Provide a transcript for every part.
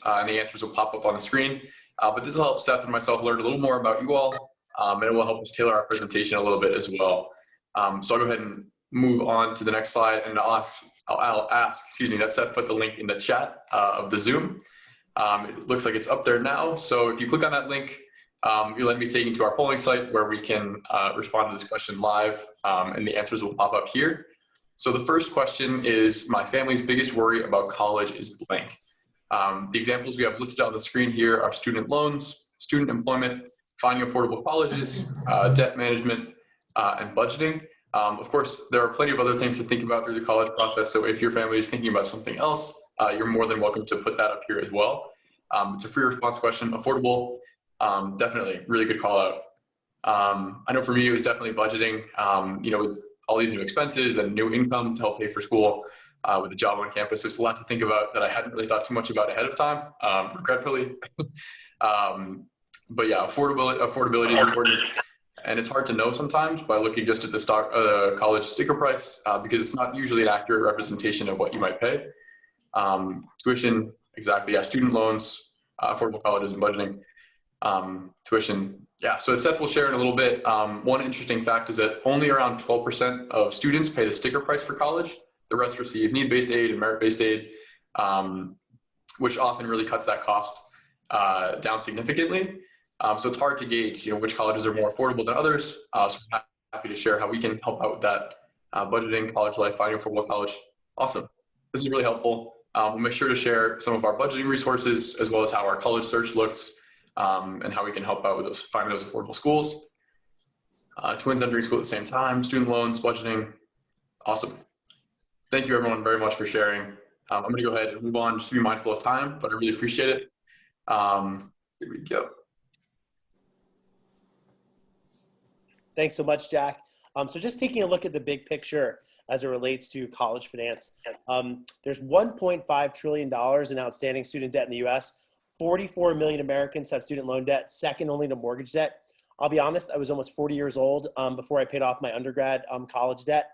and the answers will pop up on the screen. But this will help Seth and myself learn a little more about you all, and it will help us tailor our presentation a little bit as well. So I'll go ahead and move on to the next slide, and I'll ask, excuse me, that Seth put the link in the chat of the Zoom. It looks like it's up there now. So if you click on that link, you'll then be taken to our polling site where we can respond to this question live, and the answers will pop up here. So the first question is, my family's biggest worry about college is blank. The examples we have listed on the screen here are student loans, student employment, finding affordable colleges, debt management, and budgeting. Of course, there are plenty of other things to think about through the college process. So if your family is thinking about something else, you're more than welcome to put that up here as well. It's a free response question. Affordable, definitely really good call out. I know for me, it was definitely budgeting, with all these new expenses and new income to help pay for school with a job on campus. There's a lot to think about that I hadn't really thought too much about ahead of time, regretfully. But yeah, affordability is important. And it's hard to know sometimes by looking just at the college sticker price because it's not usually an accurate representation of what you might pay. Tuition, exactly, yeah, student loans, affordable colleges and budgeting, tuition. Yeah, so as Seth will share in a little bit, one interesting fact is that only around 12% of students pay the sticker price for college. The rest receive need-based aid and merit-based aid, which often really cuts that cost down significantly. So it's hard to gauge, which colleges are more affordable than others. So I'm happy to share how we can help out with that budgeting, college life, finding affordable college. Awesome. This is really helpful. We'll make sure to share some of our budgeting resources as well as how our college search looks and how we can help out with finding those affordable schools. Twins entering school at the same time, student loans, budgeting. Awesome. Thank you everyone very much for sharing. I'm going to go ahead and move on just to be mindful of time, but I really appreciate it. Here we go. Thanks so much, Jack. So just taking a look at the big picture as it relates to college finance, there's $1.5 trillion in outstanding student debt in the US. 44 million Americans have student loan debt, second only to mortgage debt. I'll be honest, I was almost 40 years old before I paid off my undergrad college debt.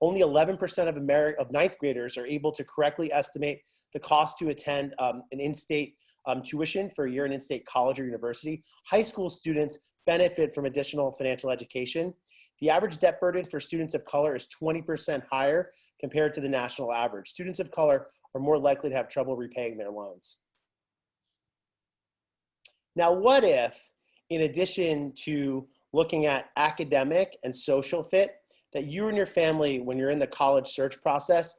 Only 11% of ninth graders are able to correctly estimate the cost to attend an in-state tuition for a year in in-state college or university. High school students benefit from additional financial education. The average debt burden for students of color is 20% higher compared to the national average. Students of color are more likely to have trouble repaying their loans. Now, what if, in addition to looking at academic and social fit, that you and your family, when you're in the college search process,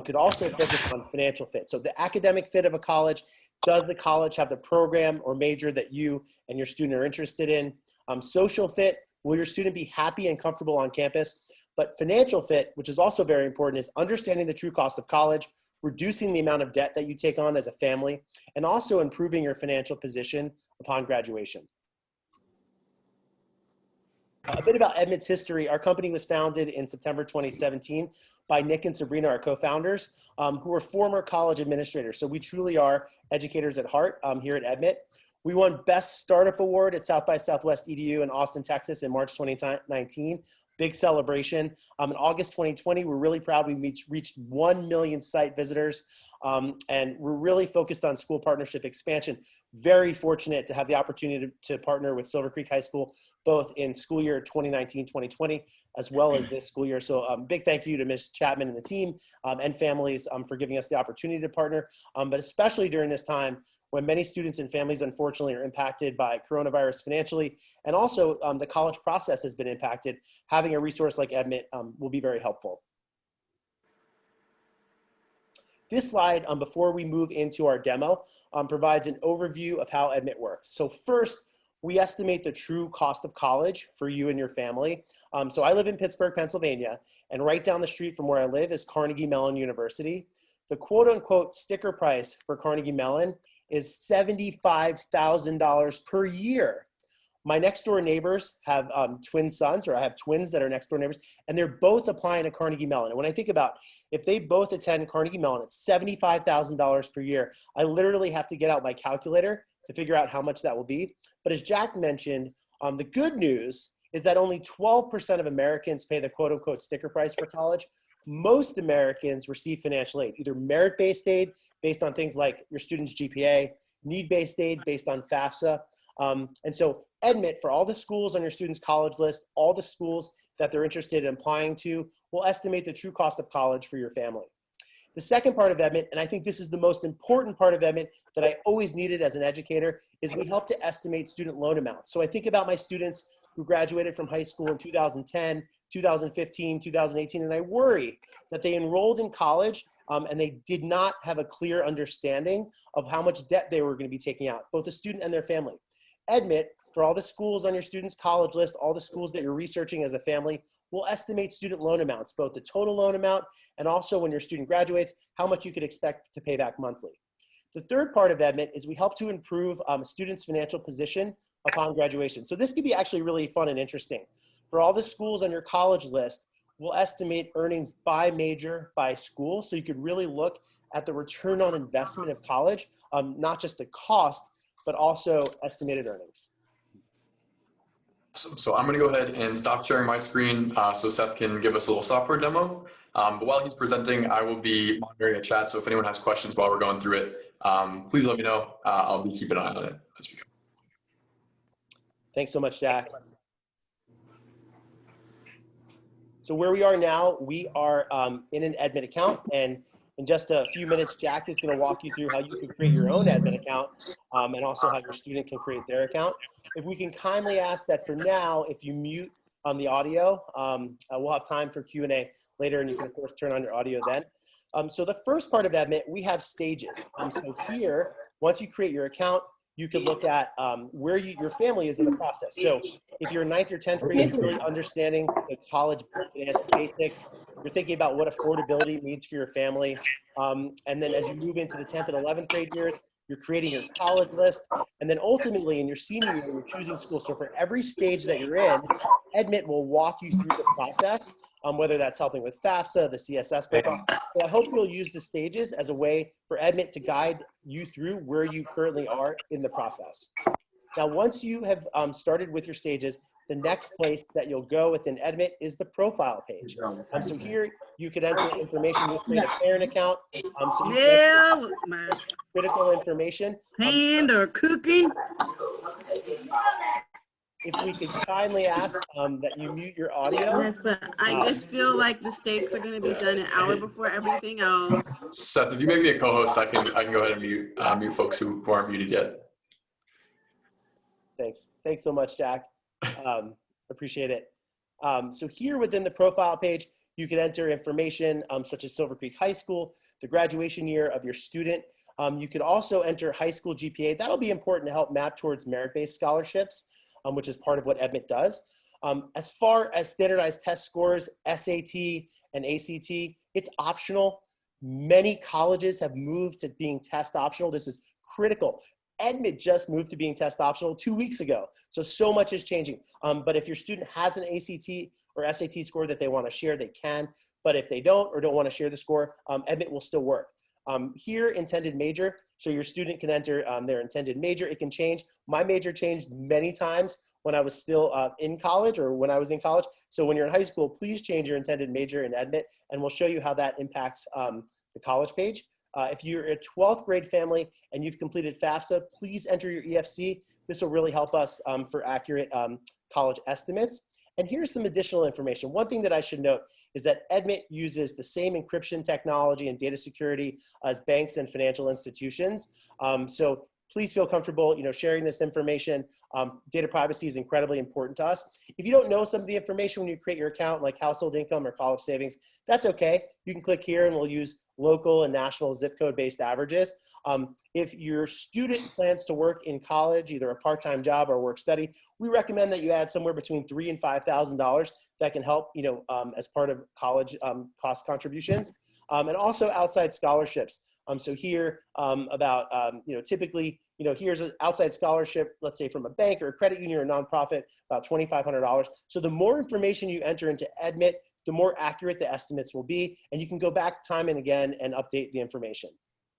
could also focus on financial fit. So the academic fit of a college, does the college have the program or major that you and your student are interested in? Social fit, will your student be happy and comfortable on campus? But financial fit, which is also very important, is understanding the true cost of college, reducing the amount of debt that you take on as a family, and also improving your financial position upon graduation. A bit about Edmit's history. Our company was founded in September 2017 by Nick and Sabrina, our co-founders, who were former college administrators. So we truly are educators at heart here at Edmit. We won Best Startup Award at South by Southwest EDU in Austin, Texas in March 2019. Big celebration. In August 2020, we're really proud we reached 1 million site visitors, and we're really focused on school partnership expansion. Very fortunate to have the opportunity to partner with Silver Creek High School, both in school year 2019-2020, as well as this school year. So big thank you to Ms. Chapman and the team and families for giving us the opportunity to partner, but especially during this time when many students and families, unfortunately, are impacted by coronavirus financially, and also the college process has been impacted. Having a resource like Edmit will be very helpful. This slide, before we move into our demo, provides an overview of how Edmit works. So first, we estimate the true cost of college for you and your family. So I live in Pittsburgh, Pennsylvania, and right down the street from where I live is Carnegie Mellon University. The quote unquote sticker price for Carnegie Mellon is $75,000 per year. My next door neighbors have twin sons, or I have twins that are next door neighbors, and they're both applying to Carnegie Mellon. And when I think about if they both attend Carnegie Mellon, it's $75,000 per year. I literally have to get out my calculator to figure out how much that will be. But as Jack mentioned, the good news is that only 12% of Americans pay the quote unquote sticker price for college, most Americans receive financial aid, either merit-based aid based on things like your student's GPA, need-based aid based on FAFSA. And so Edmit, for all the schools on your student's college list, all the schools that they're interested in applying to, will estimate the true cost of college for your family. The second part of Edmit, and I think this is the most important part of Edmit that I always needed as an educator, is we help to estimate student loan amounts. So I think about my students who graduated from high school in 2010, 2015, 2018, and I worry that they enrolled in college and they did not have a clear understanding of how much debt they were going to be taking out, both the student and their family. Edmit, for all the schools on your student's college list, all the schools that you're researching as a family, will estimate student loan amounts, both the total loan amount and also when your student graduates, how much you could expect to pay back monthly. The third part of Edmit is we help to improve a student's financial position upon graduation. So this could be actually really fun and interesting. For all the schools on your college list, we'll estimate earnings by major, by school, so you could really look at the return on investment of college, not just the cost, but also estimated earnings. So I'm going to go ahead and stop sharing my screen so Seth can give us a little software demo. But while he's presenting, I will be monitoring a chat. So if anyone has questions while we're going through it, please let me know. I'll be keeping an eye on it as we go. Thanks so much, Jack. So where we are now, we are in an Edmit account, and in just a few minutes, Jack is going to walk you through how you can create your own Edmit account and also how your student can create their account. If we can kindly ask that for now, if you mute on the audio, we'll have time for Q&A later, and you can, of course, turn on your audio then. So the first part of Edmit, we have stages. So here, once you create your account, you could look at where your family is in the process. So if you're in 9th or 10th grade, you're really understanding the college finance basics. You're thinking about what affordability means for your family. And then as you move into the 10th and 11th grade years, you're creating your college list. And then ultimately in your senior year, you're choosing school. So for every stage that you're in, Edmit will walk you through the process, whether that's helping with FAFSA, the CSS profile. So I hope you'll use the stages as a way for Edmit to guide you through where you currently are in the process. Now, once you have started with your stages, the next place that you'll go within Edmit is the profile page. So here you could enter information. You'll create a parent account. So you can enter critical information. Hand or cooking. If we could kindly ask that you mute your audio. Yes, but I just feel like the stakes are going to be done an hour before everything else. Seth, if you make me a co-host, I can go ahead and mute folks who aren't muted yet. Thanks so much, Jack. Appreciate it. So here within the profile page, you can enter information such as Silver Creek High School, the graduation year of your student. You could also enter high school GPA. That'll be important to help map towards merit-based scholarships, which is part of what Edmit does. As far as standardized test scores, SAT and ACT, it's optional. Many colleges have moved to being test optional. This is critical. Edmit just moved to being test optional 2 weeks ago. So much is changing. But if your student has an ACT or SAT score that they want to share, they can. But if they don't or don't want to share the score, Edmit will still work. Here, intended major, so your student can enter their intended major. It can change. My major changed many times when I was still in college or when I was in college. So when you're in high school, please change your intended major in Edmit, and we'll show you how that impacts the college page. If you're a 12th grade family and you've completed FAFSA, please enter your EFC. This will really help us for accurate college estimates. And here's some additional information. One thing that I should note is that Edmit uses the same encryption technology and data security as banks and financial institutions. So please feel comfortable, sharing this information. Data privacy is incredibly important to us. If you don't know some of the information when you create your account, like household income or college savings, that's okay. You can click here and we'll use local and national zip code based averages. If your student plans to work in college, either a part-time job or work study, we recommend that you add somewhere between $3,000 and $5,000 that can help, as part of college cost contributions, and also outside scholarships. So here typically, here's an outside scholarship, let's say from a bank or a credit union or a nonprofit, about $2,500. So the more information you enter into Edmit, the more accurate the estimates will be, and you can go back time and again and update the information.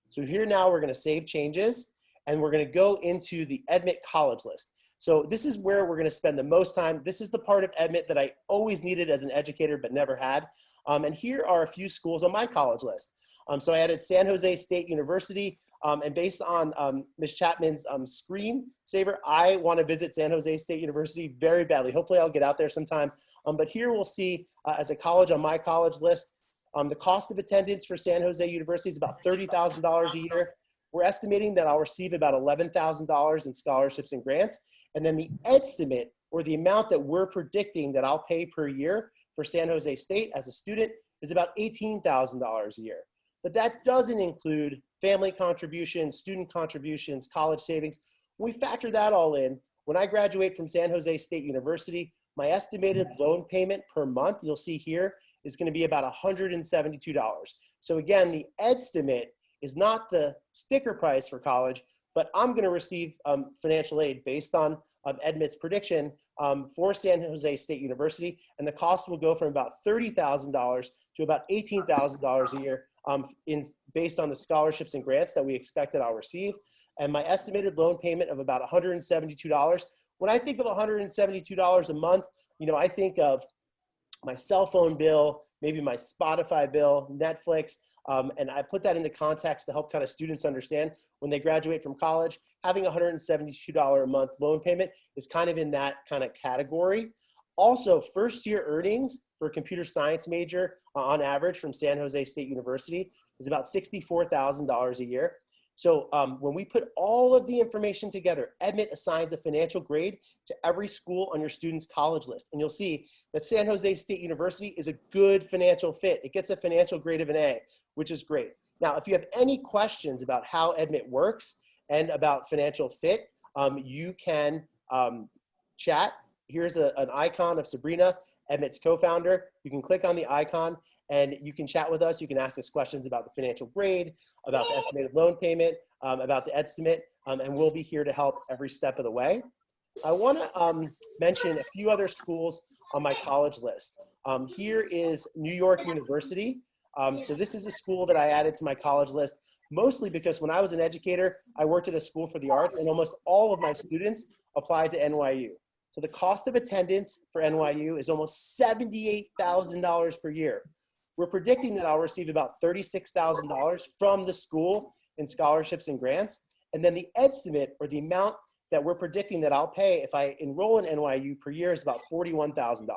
So here now we're going to save changes, and we're going to go into the Edmit college list. So this is where we're going to spend the most time. This is the part of Edmit that I always needed as an educator but never had. And here are a few schools on my college list. So I added San Jose State University, and based on Ms. Chapman's screen saver, I want to visit San Jose State University very badly. Hopefully I'll get out there sometime. But here we'll see as a college on my college list, the cost of attendance for San Jose University is about $30,000 a year. We're estimating that I'll receive about $11,000 in scholarships and grants. And then the estimate, or the amount that we're predicting that I'll pay per year for San Jose State as a student, is about $18,000 a year. But that doesn't include family contributions, student contributions, college savings. When we factor that all in, when I graduate from San Jose State University, my estimated loan payment per month, you'll see here, is going to be about $172. So again, the estimate is not the sticker price for college, but I'm going to receive financial aid based on Edmit's prediction for San Jose State University, and the cost will go from about $30,000 to about $18,000 a year based on the scholarships and grants that we expect that I'll receive. And my estimated loan payment of about $172. When I think of $172 a month, you know, I think of my cell phone bill, maybe my Spotify bill, Netflix, and I put that into context to help kind of students understand when they graduate from college, having a $172 a month loan payment is kind of in that kind of category. Also, first year earnings for a computer science major on average from San Jose State University is about $64,000 a year. So when we put all of the information together, Edmit assigns a financial grade to every school on your student's college list. And you'll see that San Jose State University is a good financial fit. It gets a financial grade of an A, which is great. Now, if you have any questions about how Edmit works and about financial fit, you can chat. Here's an icon of Sabrina, Edmit's co-founder. You can click on the icon and you can chat with us. You can ask us questions about the financial grade, about the estimated loan payment, about the estimate, and we'll be here to help every step of the way. I want to mention a few other schools on my college list. Here is New York University. So this is a school that I added to my college list, mostly because when I was an educator, I worked at a school for the arts, and almost all of my students applied to NYU. So the cost of attendance for NYU is almost $78,000 per year. We're predicting that I'll receive about $36,000 from the school in scholarships and grants. And then the estimate, or the amount that we're predicting that I'll pay if I enroll in NYU per year, is about $41,000.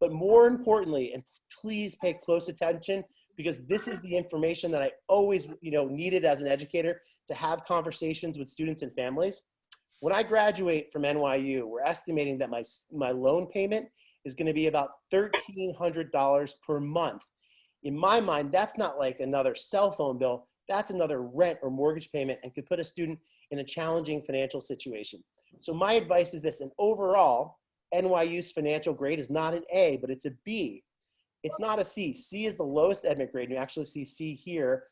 But more importantly, and please pay close attention, because this is the information that I always needed as an educator to have conversations with students and families. When I graduate from NYU, we're estimating that my loan payment is going to be about $1,300 per month. In my mind, that's not like another cell phone bill. That's another rent or mortgage payment, and could put a student in a challenging financial situation. So my advice is this, and overall, NYU's financial grade is not an A, but it's a B. It's not a C. C is the lowest Edmit grade. You actually see C here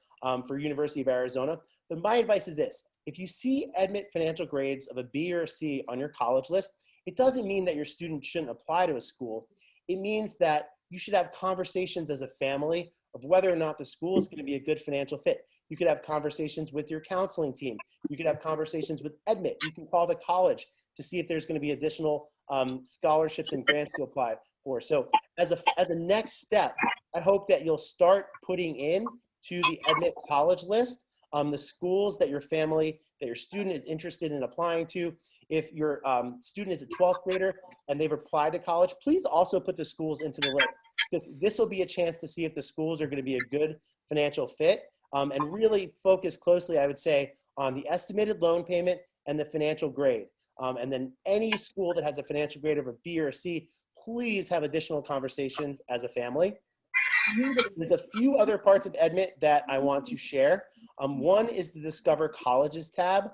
for University of Arizona. But my advice is this: if you see Edmit financial grades of a B or a C on your college list, it doesn't mean that your student shouldn't apply to a school. It means that you should have conversations as a family of whether or not the school is going to be a good financial fit. You could have conversations with your counseling team. You could have conversations with Edmit. You can call the college to see if there's going to be additional scholarships and grants to apply for. So as a next step, I hope that you'll start putting in to the Edmit college list the schools that your family, that your student is interested in applying to. If your student is a 12th grader and they've applied to college, please also put the schools into the list, because this will be a chance to see if the schools are going to be a good financial fit, and really focus closely, I would say, on the estimated loan payment and the financial grade. And then any school that has a financial grade of a B or a C, please have additional conversations as a family. There's a few other parts of Edmit that I want to share. One is the Discover Colleges tab.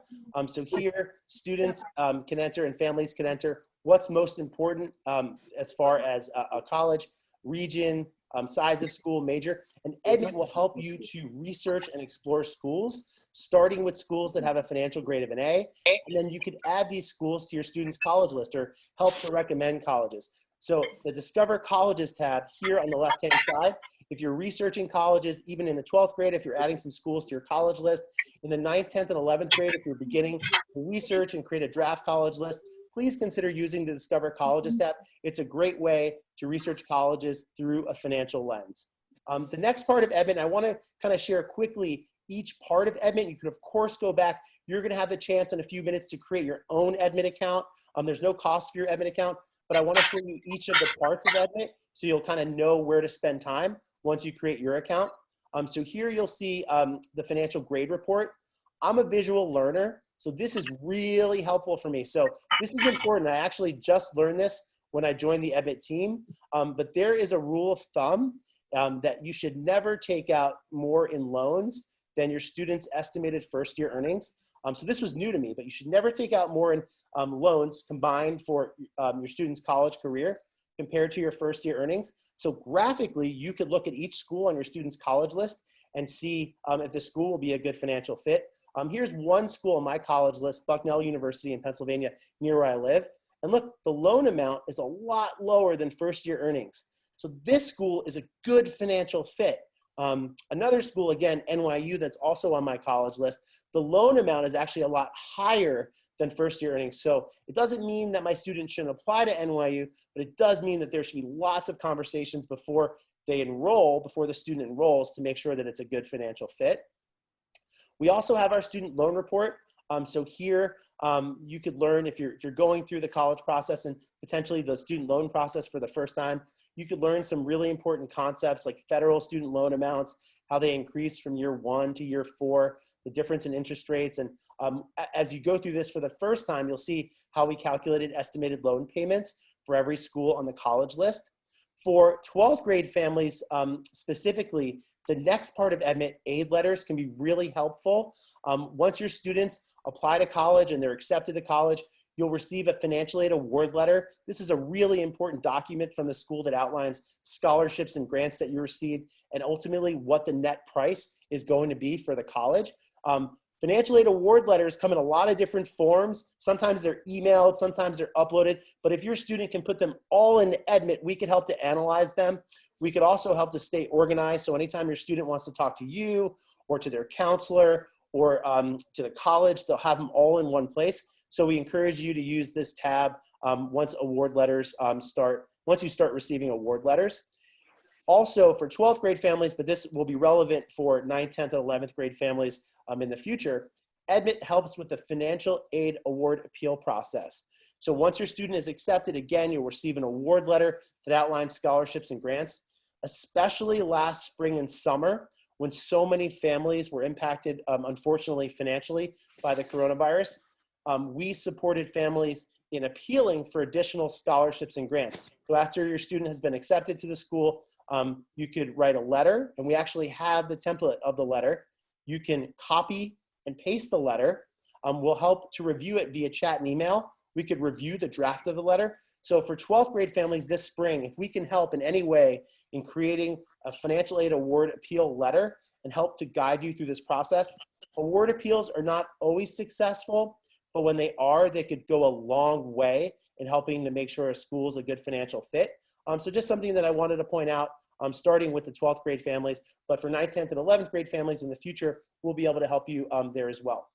So here, students can enter and families can enter what's most important as far as a college, region, size of school, major. And Edmit will help you to research and explore schools, starting with schools that have a financial grade of an A. And then you could add these schools to your student's college list or help to recommend colleges. So the Discover Colleges tab here on the left-hand side, if you're researching colleges, even in the 12th grade, if you're adding some schools to your college list, in the 9th, 10th, and 11th grade, if you're beginning to research and create a draft college list, please consider using the Discover Colleges tab. It's a great way to research colleges through a financial lens. The next part of Edmit, I want to kind of share quickly each part of Edmit. You can, of course, go back. You're going to have the chance in a few minutes to create your own Edmit account. There's no cost for your Edmit account, but I want to show you each of the parts of Edmit so you'll kind of know where to spend time once you create your account. So here you'll see the financial grade report. I'm a visual learner, so this is really helpful for me. So this is important. I actually just learned this when I joined the Edmit team, but there is a rule of thumb that you should never take out more in loans than your student's estimated first year earnings. So this was new to me, but you should never take out more in loans combined for your student's college career compared to your first year earnings. So graphically, you could look at each school on your student's college list and see if the school will be a good financial fit. Here's one school on my college list, Bucknell University in Pennsylvania, near where I live. And look, the loan amount is a lot lower than first year earnings. So this school is a good financial fit. Another school, again, NYU, that's also on my college list, the loan amount is actually a lot higher than first year earnings. So it doesn't mean that my students shouldn't apply to NYU, but it does mean that there should be lots of conversations before they enroll, before the student enrolls, to make sure that it's a good financial fit. We also have our student loan report. So here you could learn if you're going through the college process and potentially the student loan process for the first time, you could learn some really important concepts like federal student loan amounts, how they increase from year 1 to year 4, the difference in interest rates. And as you go through this for the first time, you'll see how we calculated estimated loan payments for every school on the college list. For 12th grade families specifically, the next part of Edmit, aid letters, can be really helpful. Once your students apply to college and they're accepted to college, you'll receive a financial aid award letter. This is a really important document from the school that outlines scholarships and grants that you received and ultimately what the net price is going to be for the college. Financial aid award letters come in a lot of different forms. Sometimes they're emailed, sometimes they're uploaded, but if your student can put them all in Edmit, we can help to analyze them. We could also help to stay organized. So anytime your student wants to talk to you or to their counselor or to the college, they'll have them all in one place. So we encourage you to use this tab once award letters once you start receiving award letters. Also for 12th grade families, but this will be relevant for 9th, 10th, and 11th grade families in the future, Edmit helps with the financial aid award appeal process. So once your student is accepted, again, you'll receive an award letter that outlines scholarships and grants, especially last spring and summer when so many families were impacted, unfortunately, financially by the coronavirus. We supported families in appealing for additional scholarships and grants. So after your student has been accepted to the school, you could write a letter, and we actually have the template of the letter. You can copy and paste the letter. We'll help to review it via chat and email. We could review the draft of the letter. So for 12th grade families this spring, if we can help in any way in creating a financial aid award appeal letter and help to guide you through this process, award appeals are not always successful, but when they are, they could go a long way in helping to make sure a school is a good financial fit. So just something that I wanted to point out, starting with the 12th grade families, but for 9th, 10th, and 11th grade families in the future, we'll be able to help you there as well.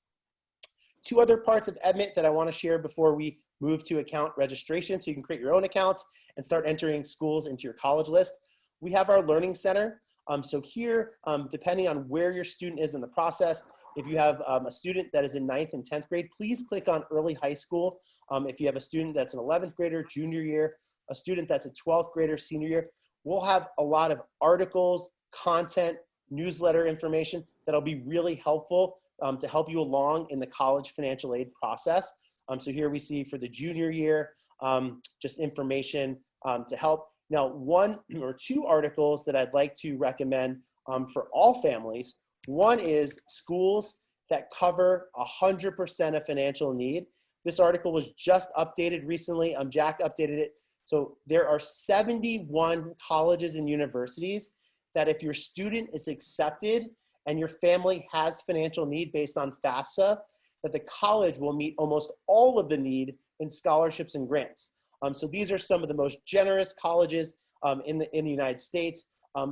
Two other parts of Edmit that I want to share before we move to account registration so you can create your own accounts and start entering schools into your college list. We have our Learning Center. So here, depending on where your student is in the process, if you have a student that is in 9th and 10th grade, please click on early high school. If you have a student that's an 11th grader, junior year, a student that's a 12th grader, senior year, we'll have a lot of articles, content, newsletter information that'll be really helpful to help you along in the college financial aid process. So here we see for the junior year, just information to help. Now, 1 or 2 articles that I'd like to recommend for all families. One is schools that cover 100% of financial need. This article was just updated recently. Jack updated it. So there are 71 colleges and universities that if your student is accepted and your family has financial need based on FAFSA, that the college will meet almost all of the need in scholarships and grants. So these are some of the most generous colleges in the United States.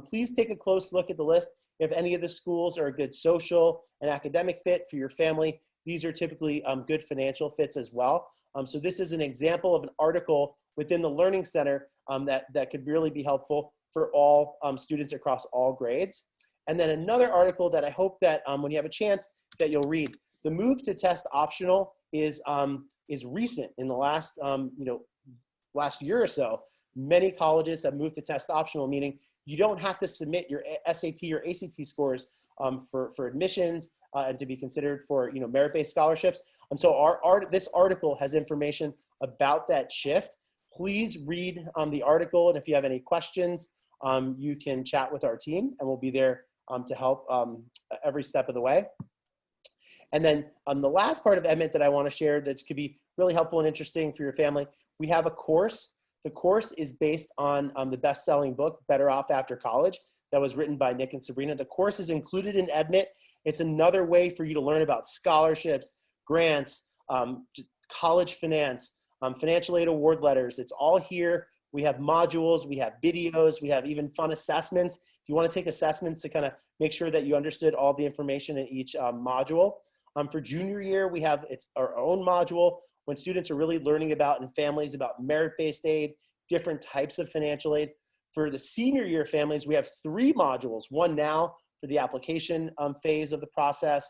Please take a close look at the list. If any of the schools are a good social and academic fit for your family, these are typically good financial fits as well. So this is an example of an article within the Learning Center that could really be helpful for all students across all grades. And then another article that I hope that when you have a chance that you'll read. The move to test optional is recent. In the last last year or so, many colleges have moved to test optional, meaning you don't have to submit your SAT or ACT scores for admissions and to be considered for merit-based scholarships. So this article has information about that shift. Please read the article, and if you have any questions, you can chat with our team, and we'll be there to help every step of the way. And then the last part of Edmit that I want to share that could be really helpful and interesting for your family, we have a course. The course is based on the best-selling book, Better Off After College, that was written by Nick and Sabrina. The course is included in Edmit. It's another way for you to learn about scholarships, grants, college finance, financial aid award letters. It's all here. We have modules, we have videos, we have even fun assessments. If you want to take assessments to kind of make sure that you understood all the information in each module. For junior year, we have our own module when students are really learning about and families about merit-based aid, different types of financial aid. For the senior year families, we have 3 modules, one now for the application phase of the process.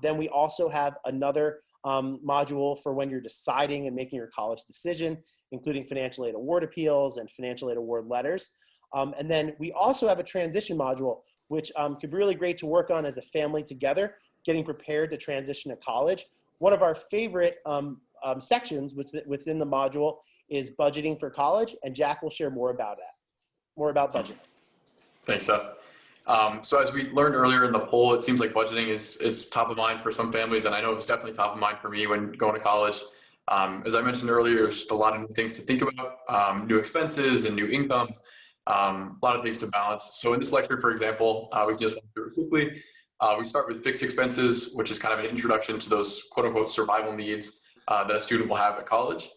Then we also have another module for when you're deciding and making your college decision, including financial aid award appeals and financial aid award letters. And then we also have a transition module, which could be really great to work on as a family together, getting prepared to transition to college. One of our favorite sections within the module is budgeting for college, and Jack will share more about budgeting. Thanks, Seth. So as we learned earlier in the poll, it seems like budgeting is top of mind for some families, and I know it was definitely top of mind for me when going to college. As I mentioned earlier, there's just a lot of new things to think about, new expenses and new income, a lot of things to balance. So in this lecture, for example, we just went through it quickly. We start with fixed expenses, which is kind of an introduction to those quote-unquote survival needs that a student will have at college.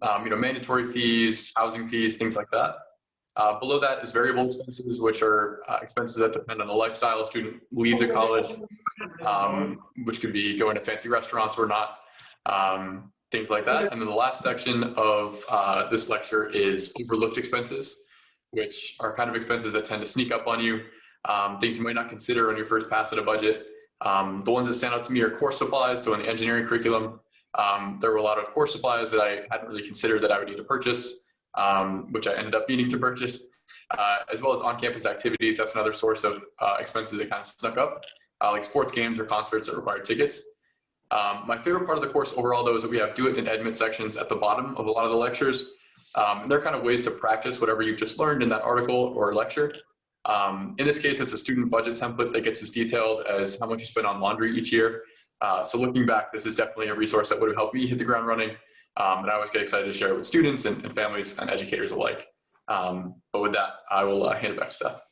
Mandatory fees, housing fees, things like that. Below that is variable expenses, which are expenses that depend on the lifestyle a student leads at college, which could be going to fancy restaurants or not, things like that. And then the last section of this lecture is overlooked expenses, which are kind of expenses that tend to sneak up on you, things you might not consider on your first pass at a budget. The ones that stand out to me are course supplies. So in the engineering curriculum, there were a lot of course supplies that I hadn't really considered that I would need to purchase, which I ended up needing to purchase, as well as on-campus activities. That's another source of expenses that kind of snuck up, like sports games or concerts that require tickets. My favorite part of the course overall, though, is that we have do it in Edmit sections at the bottom of a lot of the lectures. And they're kind of ways to practice whatever you've just learned in that article or lecture. In this case, it's a student budget template that gets as detailed as how much you spend on laundry each year. So looking back, this is definitely a resource that would have helped me hit the ground running. And I always get excited to share it with students and families and educators alike. But with that, I will hand it back to Seth.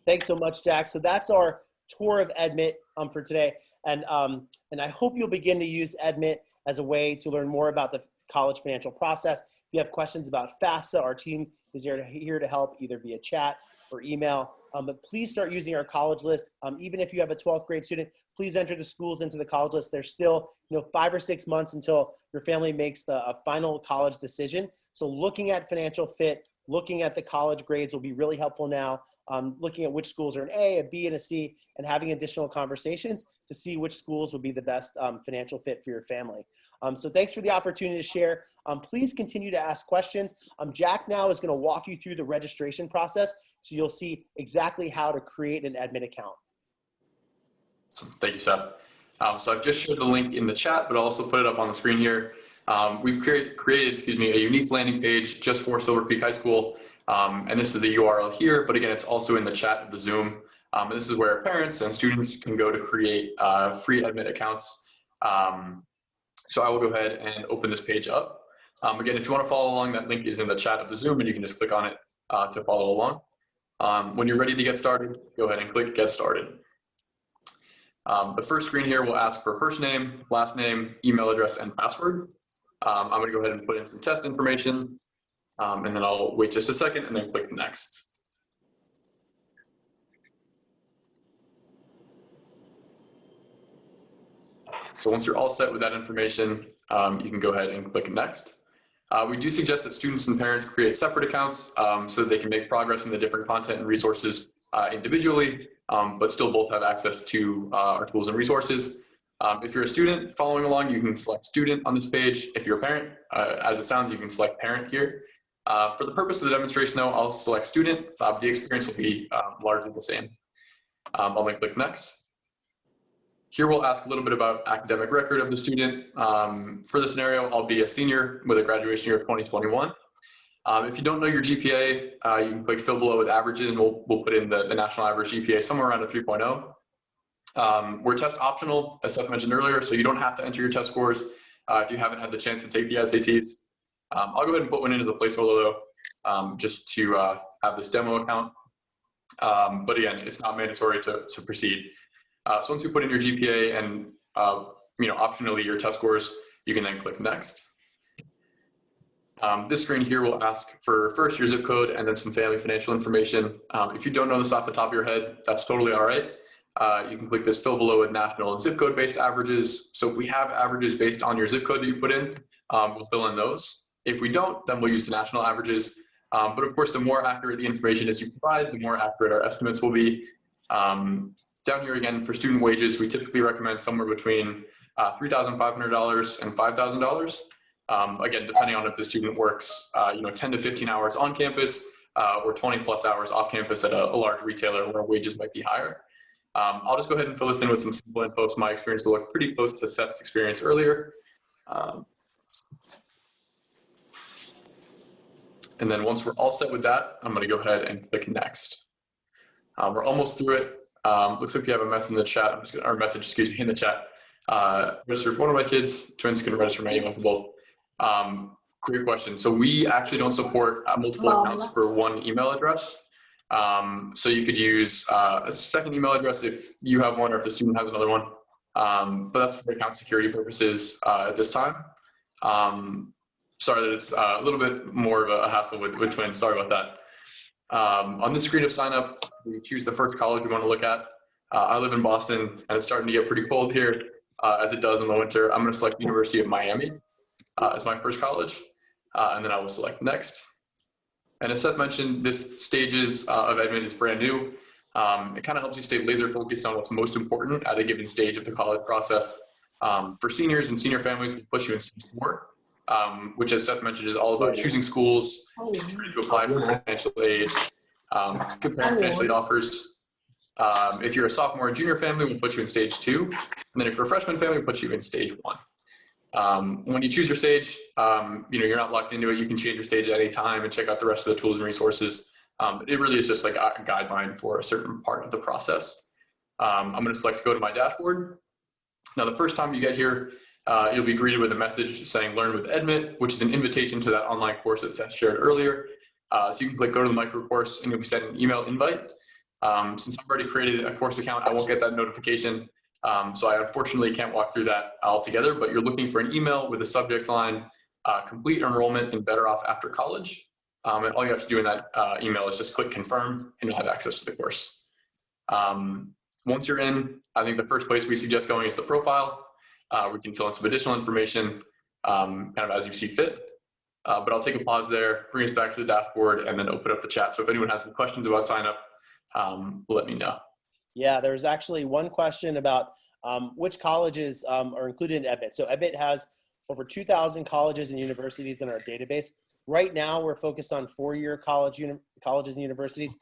Thanks so much, Jack. So that's our tour of Edmit for today. And I hope you'll begin to use Edmit as a way to learn more about the college financial process. If you have questions about FAFSA, our team is here to help either via chat or email. But please start using our college list. Even if you have a 12th grade student, please enter the schools into the college list. There's still 5 or 6 months until your family makes a final college decision. So looking at financial fit, looking at the college grades will be really helpful now. Looking at which schools are an A, a B, and a C, and having additional conversations to see which schools will be the best financial fit for your family. So thanks for the opportunity to share. Please continue to ask questions. Jack now is going to walk you through the registration process, so you'll see exactly how to create an Edmit account. Thank you, Seth. So I've just shared the link in the chat, but I'll also put it up on the screen here. We've created a unique landing page just for Silver Creek High School. And this is the URL here, but again, it's also in the chat of the Zoom. And this is where parents and students can go to create free Edmit accounts. So I will go ahead and open this page up. Again, if you want to follow along, that link is in the chat of the Zoom, and you can just click on it to follow along. When you're ready to get started, go ahead and click Get Started. The first screen here will ask for first name, last name, email address, and password. I'm going to go ahead and put in some test information, and then I'll wait just a second and then click Next. So once you're all set with that information, you can go ahead and click next. We do suggest that students and parents create separate accounts so that they can make progress in the different content and resources individually, but still both have access to our tools and resources. If you're a student following along, you can select student on this page. If you're a parent, as it sounds, you can select parent here. For the purpose of the demonstration though, I'll select student. The experience will be largely the same. I'll then click next. Here we'll ask a little bit about academic record of the student. For the scenario, I'll be a senior with a graduation year of 2021. If you don't know your GPA, you can click fill below with averages, and we'll put in the national average GPA somewhere around a 3.0. We're test optional, as Seth mentioned earlier, so you don't have to enter your test scores if you haven't had the chance to take the SATs. I'll go ahead and put one into the placeholder though, just to have this demo account. But again, it's not mandatory to proceed. So once you put in your GPA and optionally your test scores, you can then click next. This screen here will ask for first your zip code and then some family financial information. If you don't know this off the top of your head, that's totally all right. You can click this fill below with national and zip code based averages. So if we have averages based on your zip code that you put in, we'll fill in those. If we don't, then we'll use the national averages. But of course, the more accurate the information is you provide, the more accurate our estimates will be. Down here again, for student wages, we typically recommend somewhere between $3,500 and $5,000. Again, depending on if the student works 10 to 15 hours on campus or 20 plus hours off campus at a large retailer where wages might be higher. I'll just go ahead and fill this in with some simple info. So my experience will look pretty close to Seth's experience earlier. And then once we're all set with that, I'm going to go ahead and click next. We're almost through it. Looks like you have a message in the chat. In the chat. Register for one of my kids. Twins can register my email for both. Great question. So we actually don't support multiple accounts for one email address. So you could use a second email address if you have one or if the student has another one. But that's for account security purposes at this time. Sorry that it's a little bit more of a hassle with twins. Sorry about that. On this screen of sign up, we choose the first college we want to look at. I live in Boston and it's starting to get pretty cold here as it does in the winter. I'm going to select University of Miami as my first college, and then I will select next. And as Seth mentioned, this stages of Edmit is brand new. It kind of helps you stay laser focused on what's most important at a given stage of the college process. For seniors and senior families, we push you in stage 4. Which, as Seth mentioned, is all about choosing schools, trying to apply for financial aid, comparing financial aid offers. If you're a sophomore or junior family, we'll put you in stage 2. And then if you're a freshman family, we'll put you in stage 1. When you choose your stage, you're not locked into it. You can change your stage at any time and check out the rest of the tools and resources. It really is just like a guideline for a certain part of the process. I'm going to select go to my dashboard. Now, the first time you get here, you'll be greeted with a message saying Learn with Edmit, which is an invitation to that online course that Seth shared earlier. So you can click go to the micro course and you'll be sent an email invite. Since I've already created a course account, I won't get that notification. So I unfortunately can't walk through that altogether, but you're looking for an email with a subject line, complete enrollment in Better Off After College. And all you have to do in that email is just click confirm and you'll have access to the course. Once you're in, I think the first place we suggest going is the profile. We can fill in some additional information kind of as you see fit. But I'll take a pause there, bring us back to the dashboard, and then open up the chat. So if anyone has any questions about sign up, let me know. Yeah, there's actually one question about which colleges are included in Edmit. So Edmit has over 2,000 colleges and universities in our database. Right now, we're focused on four-year colleges and universities,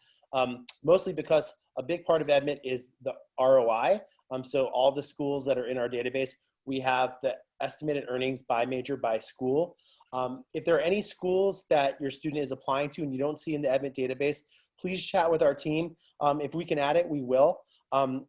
mostly because a big part of Edmit is the ROI. So all the schools that are in our database, we have the estimated earnings by major, by school. If there are any schools that your student is applying to and you don't see in the Edmit database, please chat with our team. If we can add it, we will.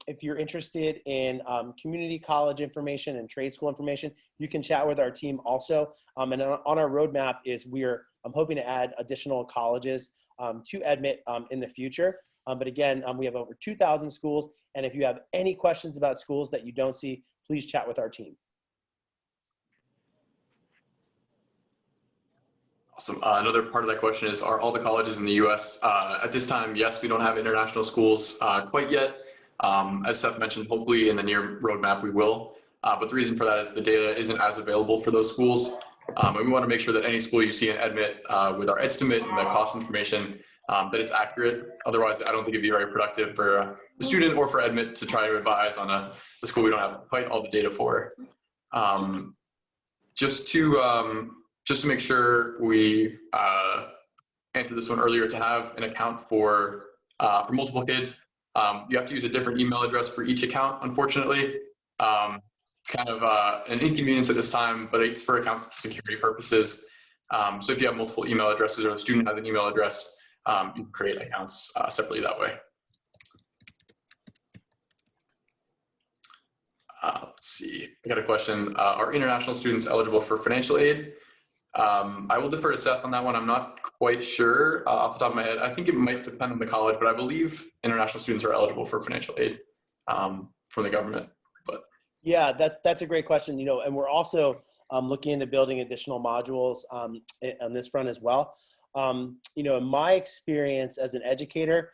If you're interested in community college information and trade school information, you can chat with our team also. And on our roadmap is I'm hoping to add additional colleges to Edmit in the future. But again, we have over 2,000 schools. And if you have any questions about schools that you don't see, please chat with our team. Awesome. Another part of that question is, are all the colleges in the US? At this time, yes, we don't have international schools quite yet. As Seth mentioned, hopefully in the near roadmap we will. But the reason for that is the data isn't as available for those schools. And we want to make sure that any school you see in Edmit with our estimate and the cost information, that it's accurate. Otherwise, I don't think it'd be very productive for the student or for Edmit to try to advise on a school we don't have quite all the data for. Just to make sure we answered this one earlier, to have an account for multiple kids, you have to use a different email address for each account, unfortunately. It's kind of an inconvenience at this time, but it's for account security purposes. So if you have multiple email addresses or the student has an email address, you can create accounts separately that way. Let's see, I got a question. Are international students eligible for financial aid? I will defer to Seth on that one. I'm not quite sure off the top of my head. I think it might depend on the college, but I believe international students are eligible for financial aid from the government. But yeah, that's a great question. You know, and we're also looking into building additional modules on this front as well. You know, in my experience as an educator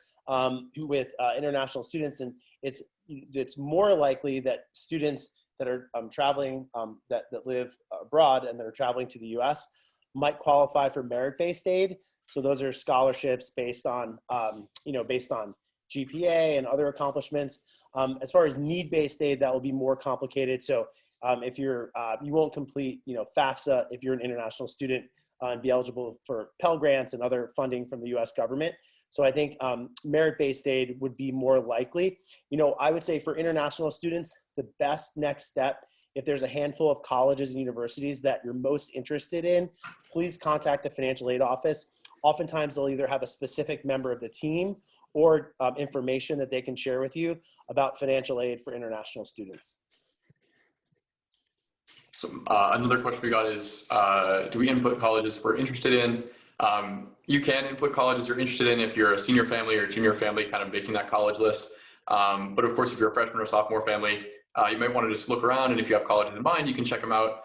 with international students, and it's more likely that students that are traveling, that live abroad and that are traveling to the US might qualify for merit-based aid. So those are scholarships based on, you know, based on GPA and other accomplishments. As far as need-based aid, that will be more complicated. So if you're, you won't complete, you know, FAFSA if you're an international student and be eligible for Pell Grants and other funding from the US government. So I think merit-based aid would be more likely. You know, I would say for international students, the best next step, if there's a handful of colleges and universities that you're most interested in, please contact the financial aid office. Oftentimes they'll either have a specific member of the team or information that they can share with you about financial aid for international students. So another question we got is, do we input colleges we're interested in? You can input colleges you're interested in if you're a senior family or junior family kind of making that college list. But of course, if you're a freshman or sophomore family, you might want to just look around, and if you have colleges in mind, you can check them out,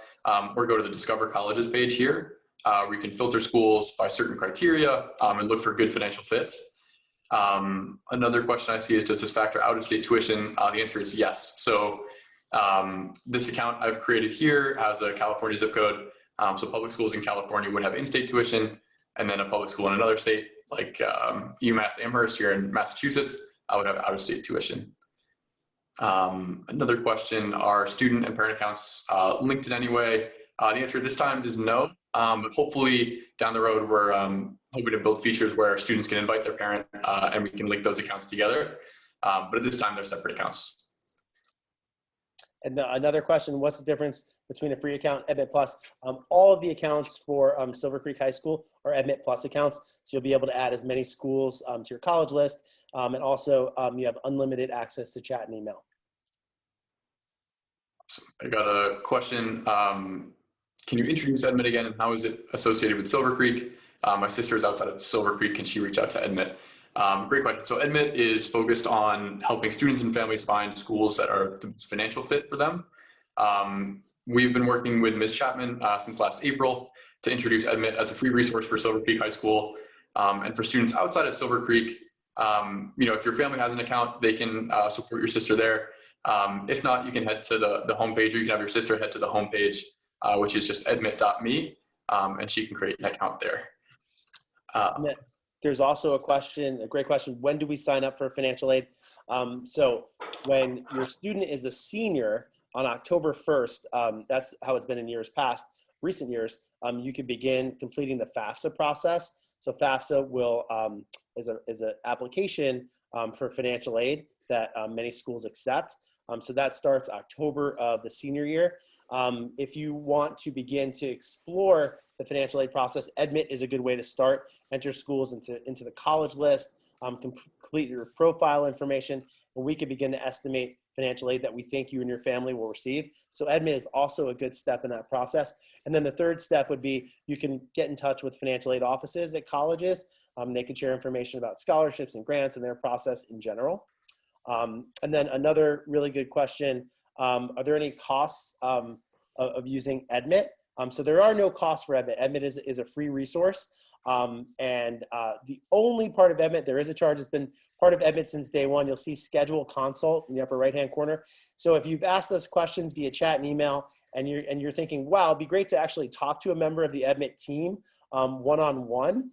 or go to the Discover Colleges page here, where you can filter schools by certain criteria and look for good financial fits. Another question I see is, does this factor out-of-state tuition? The answer is yes. So this account I've created here has a California zip code. So public schools in California would have in-state tuition, and then a public school in another state, like UMass Amherst here in Massachusetts, would have out-of-state tuition. Another question, are student and parent accounts linked in any way? The answer this time is no, but hopefully down the road we're hoping to build features where students can invite their parent and we can link those accounts together. But at this time, they're separate accounts. And another question, what's the difference between a free account, Edmit Plus? All of the accounts for Silver Creek High School are Edmit Plus accounts. So you'll be able to add as many schools to your college list. And also you have unlimited access to chat and email. So I got a question. Can you introduce Edmit again, and how is it associated with Silver Creek? My sister is outside of Silver Creek. Can she reach out to Edmit? Great question. So Edmit is focused on helping students and families find schools that are the financial fit for them. We've been working with Ms. Chapman since last April to introduce Edmit as a free resource for Silver Creek High School. And for students outside of Silver Creek, you know, if your family has an account, they can support your sister there. If not, you can head to the homepage, or you can have your sister head to the homepage, which is just edmit.me, and she can create an account there. There's also a question, a great question. When do we sign up for financial aid? So when your student is a senior on October 1st, that's how it's been in years past, recent years, you can begin completing the FAFSA process. So FAFSA will, is an application for financial aid that many schools accept. So that starts October of the senior year. If you want to begin to explore the financial aid process, Edmit is a good way to start. Enter schools into the college list, complete your profile information, and we can begin to estimate financial aid that we think you and your family will receive. So Edmit is also a good step in that process. And then the third step would be, you can get in touch with financial aid offices at colleges. They can share information about scholarships and grants and their process in general. And then another really good question, are there any costs of using Edmit? So there are no costs for Edmit. Edmit is a free resource. The only part of Edmit, there is a charge, has been part of Edmit since day one. You'll see schedule consult in the upper right-hand corner. So if you've asked us questions via chat and email, and you're thinking, wow, it'd be great to actually talk to a member of the Edmit team one-on-one,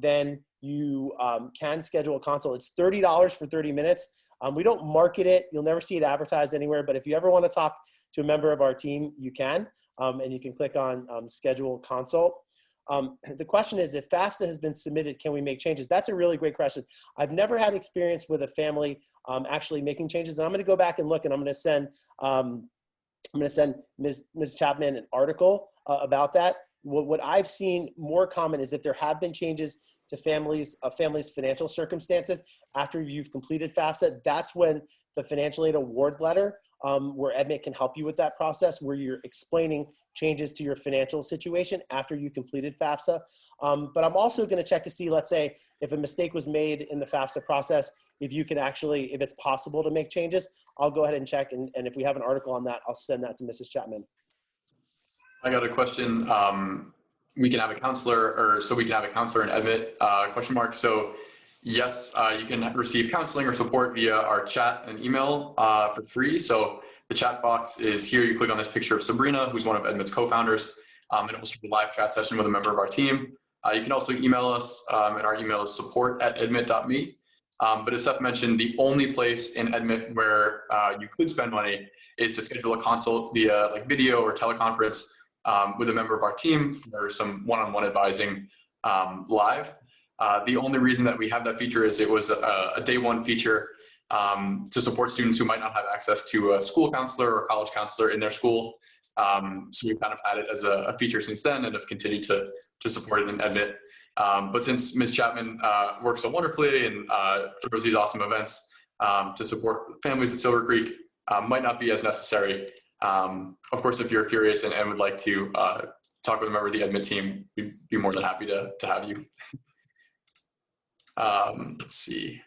then you can schedule a consult. It's $30 for 30 minutes. We don't market it. You'll never see it advertised anywhere, but if you ever want to talk to a member of our team, you can, and you can click on schedule consult. The question is, if FAFSA has been submitted, can we make changes? That's a really great question. I've never had experience with a family actually making changes, and I'm going to go back and look, and I'm going to send Ms. Chapman an article about that. What I've seen more common is that there have been changes to families' financial circumstances after you've completed FAFSA. That's when the financial aid award letter, where Edmit can help you with that process, where you're explaining changes to your financial situation after you completed FAFSA. But I'm also going to check to see, let's say, if a mistake was made in the FAFSA process, if it's possible to make changes. I'll go ahead and check, and if we have an article on that, I'll send that to Mrs. Chapman. I got a question. We can have a counselor, we can have a counselor in Edmit, question mark. So yes, you can receive counseling or support via our chat and email for free. So the chat box is here. You click on this picture of Sabrina, who's one of Edmit's co-founders, and it will start a live chat session with a member of our team. You can also email us, and our email is support@edmit.me. But as Seth mentioned, the only place in Edmit where you could spend money is to schedule a consult via video or teleconference with a member of our team for some one-on-one advising live. The only reason that we have that feature is it was a day one feature to support students who might not have access to a school counselor or college counselor in their school. So we've kind of had it as a feature since then and have continued to support it in Edmit. But since Ms. Chapman works so wonderfully and throws these awesome events to support families at Silver Creek, might not be as necessary. Of course, if you're curious and would like to talk with a member of the Edmit team, we'd be more than happy to have you. Let's see.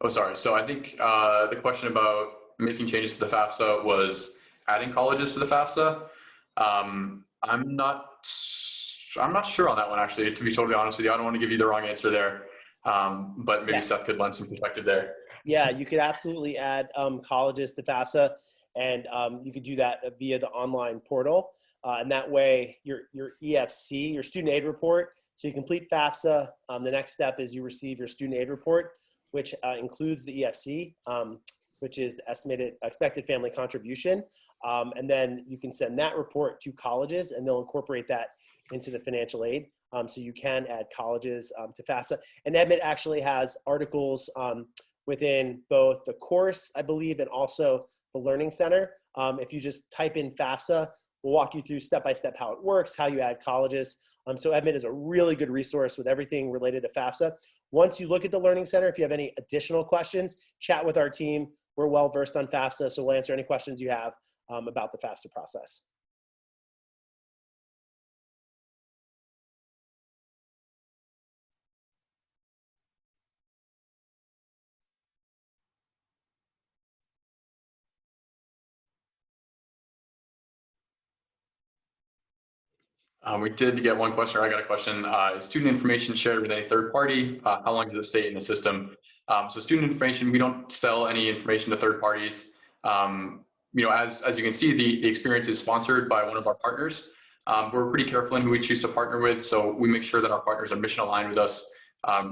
Oh, sorry. So I think the question about making changes to the FAFSA was adding colleges to the FAFSA. I'm not sure on that one, actually, to be totally honest with you. I don't want to give you the wrong answer there. But maybe Seth could lend some perspective there. Yeah, you could absolutely add colleges to FAFSA, and you could do that via the online portal. And that way, your EFC, your student aid report, so you complete FAFSA. The next step is you receive your student aid report, which includes the EFC, which is the expected family contribution. And then you can send that report to colleges, and they'll incorporate that into the financial aid. So you can add colleges to FAFSA. And Edmit actually has articles within both the course, I believe, and also the Learning Center. If you just type in FAFSA, we'll walk you through step-by-step how it works, how you add colleges. So Edmit is a really good resource with everything related to FAFSA. Once you look at the Learning Center, if you have any additional questions, chat with our team. We're well-versed on FAFSA, so we'll answer any questions you have about the FAFSA process. We did get one question, or I got a question. Is student information shared with any third party? How long does it stay in the system? So student information, we don't sell any information to third parties. As you can see, the experience is sponsored by one of our partners. We're pretty careful in who we choose to partner with, so we make sure that our partners are mission aligned with us,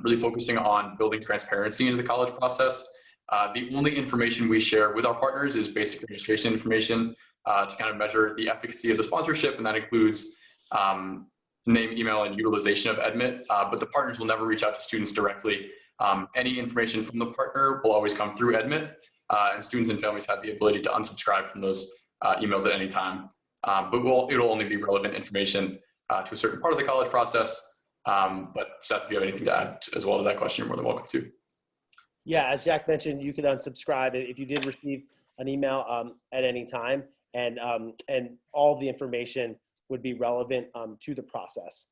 really focusing on building transparency into the college process. The only information we share with our partners is basic registration information to kind of measure the efficacy of the sponsorship, and that includes name, email, and utilization of Edmit, but the partners will never reach out to students directly. Any information from the partner will always come through Edmit, and students and families have the ability to unsubscribe from those emails at any time. But it'll only be relevant information to a certain part of the college process. But Seth, if you have anything to add as well to that question, you're more than welcome to. Yeah, as Jack mentioned, you could unsubscribe if you did receive an email at any time, and all of the information would be relevant to the process.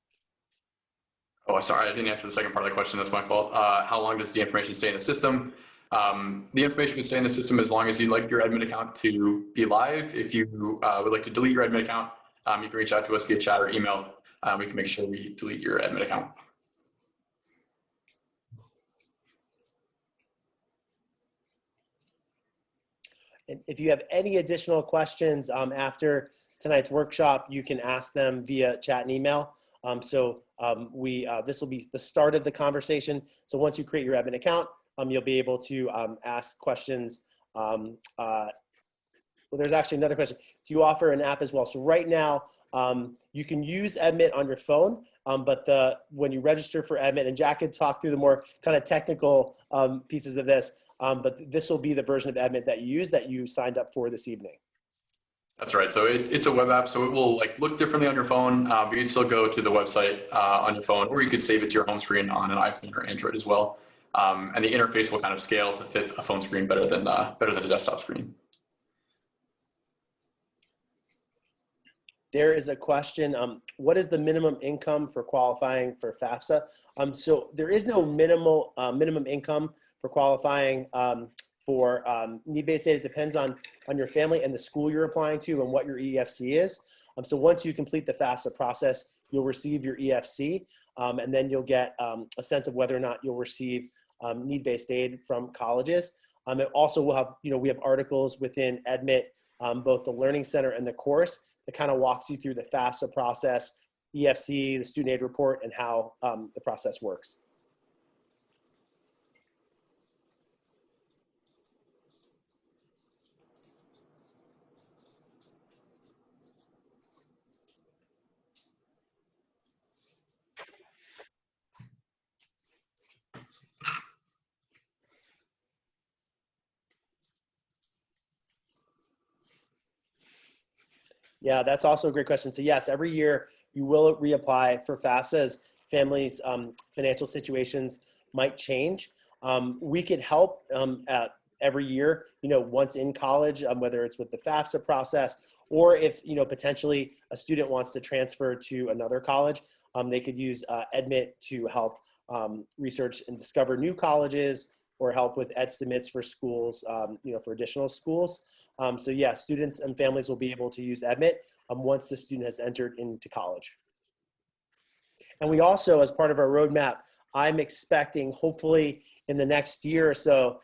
Oh, sorry, I didn't answer the second part of the question. That's my fault. How long does the information stay in the system? The information would stay in the system as long as you'd like your Edmit account to be live. If you would like to delete your Edmit account, you can reach out to us via chat or email. We can make sure we delete your Edmit account. And if you have any additional questions after tonight's workshop, you can ask them via chat and email. This will be the start of the conversation. So once you create your Edmit account, you'll be able to ask questions. Well, there's actually another question. Do you offer an app as well? So right now, you can use Edmit on your phone, but when you register for Edmit, and Jack could talk through the more kind of technical pieces of this, but this will be the version of Edmit that you signed up for this evening. That's right. So it's a web app, so it will like look differently on your phone. But you can still go to the website on your phone, or you could save it to your home screen on an iPhone or Android as well. And the interface will kind of scale to fit a phone screen better than a desktop screen. There is a question, what is the minimum income for qualifying for FAFSA? So there is no minimum income for qualifying for need-based aid. It depends on your family and the school you're applying to and what your EFC is. So once you complete the FAFSA process, you'll receive your EFC, and then you'll get a sense of whether or not you'll receive need-based aid from colleges. It also will have, we have articles within Edmit, both the Learning Center and the course, that kind of walks you through the FAFSA process, EFC, the student aid report, and how the process works. Yeah, that's also a great question. So yes, every year you will reapply for FAFSA as families' financial situations might change. We could help every year, once in college, whether it's with the FAFSA process, or if, potentially a student wants to transfer to another college, they could use Edmit to help research and discover new colleges, or help with estimates for schools, for additional schools. So yeah, students and families will be able to use Edmit once the student has entered into college. And we also, as part of our roadmap, I'm expecting, hopefully in the next year or so,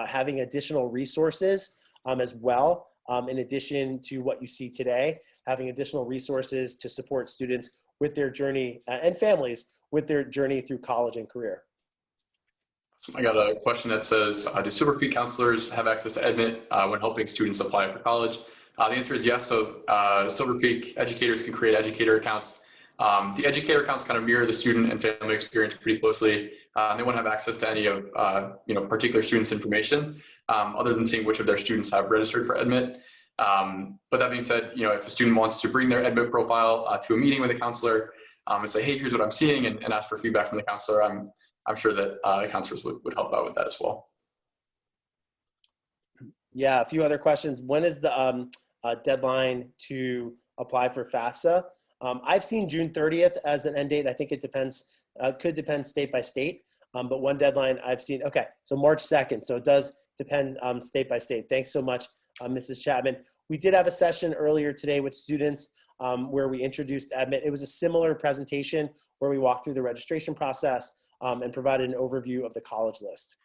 having additional resources as well, in addition to what you see today, having additional resources to support students with their journey, and families with their journey through college and career. I got a question that says, do Silver Creek counselors have access to Edmit when helping students apply for college? The answer is yes. So Silver Creek educators can create educator accounts. The educator accounts kind of mirror the student and family experience pretty closely. They won't have access to any of particular students' information, other than seeing which of their students have registered for Edmit. But that being said, if a student wants to bring their Edmit profile to a meeting with a counselor and say, hey, here's what I'm seeing, and ask for feedback from the counselor, I'm sure that the counselors would help out with that as well. Yeah, a few other questions. When is the deadline to apply for FAFSA? I've seen June 30th as an end date. I think it depends, could depend state by state, but one deadline I've seen, okay, so March 2nd. So it does depend state by state. Thanks so much, Mrs. Chapman. We did have a session earlier today with students where we introduced Edmit. It was a similar presentation where we walked through the registration process and provided an overview of the college list.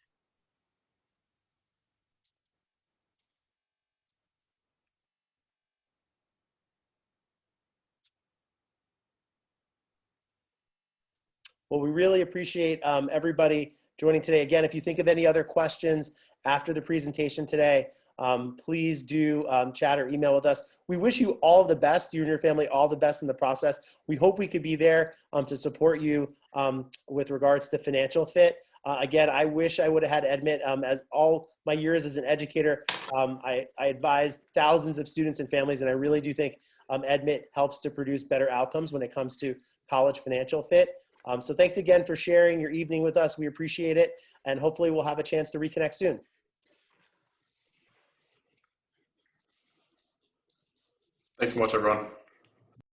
Well, we really appreciate everybody joining today. Again, if you think of any other questions after the presentation today, please do chat or email with us. We wish you all the best, you and your family, all the best in the process. We hope we could be there to support you with regards to financial fit. Again, I wish I would have had Edmit. As all my years as an educator, I advised thousands of students and families, and I really do think Edmit helps to produce better outcomes when it comes to college financial fit. So thanks again for sharing your evening with us. We appreciate it, and hopefully we'll have a chance to reconnect soon. Thanks so much, everyone.